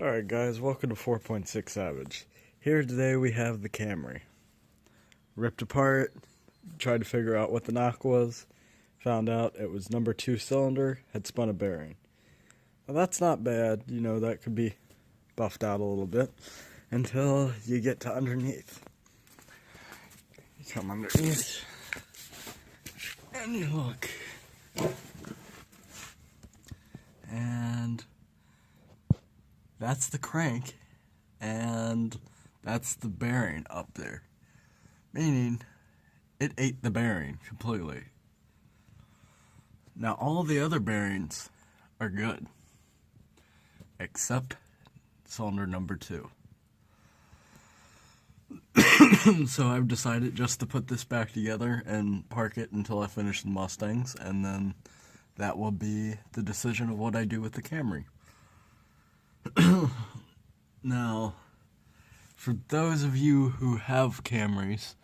Alright guys, welcome to 4.6 Savage. Here today we have the Camry. Ripped apart, tried to figure out what the knock was, found out it was number 2 cylinder, had spun a bearing. Well, that's not bad, that could be buffed out a little bit until you get to underneath. You come underneath and you look. And that's the crank, and that's the bearing up there. Meaning, it ate the bearing completely. Now, all the other bearings are good, except cylinder number 2. So I've decided just to put this back together and park it until I finish the Mustangs, and then that will be the decision of what I do with the Camry. Now, for those of you who have Camrys,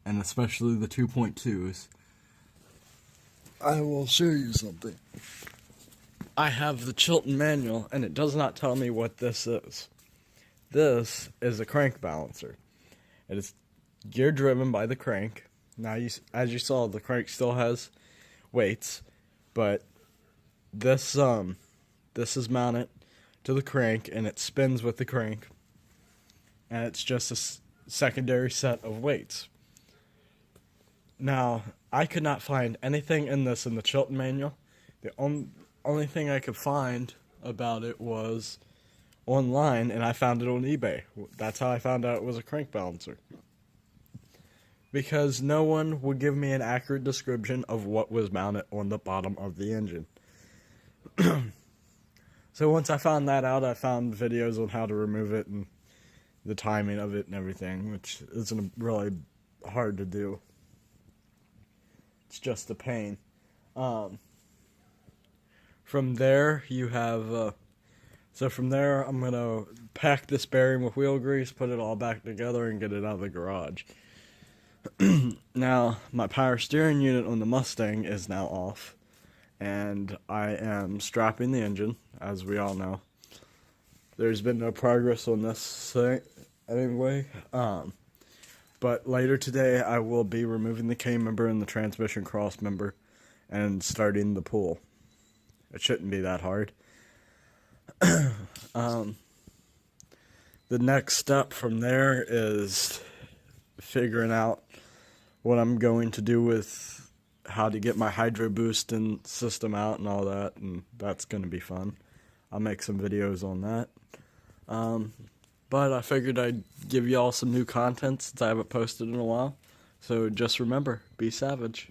and especially the 2.2s, I will show you something. I have the Chilton manual, and it does not tell me what this is. This is a crank balancer. It is gear driven by the crank. Now, as you saw, the crank still has weights, but this is mounted to the crank, and it spins with the crank, and it's just a secondary set of weights. Now, I could not find anything in this in the Chilton manual. The only thing I could find about it was online, and I found it on eBay. That's how I found out it was a crank balancer, because no one would give me an accurate description of what was mounted on the bottom of the engine. So once I found that out, I found videos on how to remove it and the timing of it and everything, which isn't really hard to do. It's just a pain. From there, you have... So from there, I'm going to pack this bearing with wheel grease, put it all back together, and get it out of the garage. Now, my power steering unit on the Mustang is now off, and I am strapping the engine, as we all know. There's been no progress on this thing anyway, but later today I will be removing the K member and the transmission cross member and starting the pull. It shouldn't be that hard. The next step from there is figuring out what I'm going to do with how to get my hydro boosting system out and all that, and that's going to be fun. I'll make some videos on that. But I figured I'd give y'all some new content since I haven't posted in a while. So just remember, be savage.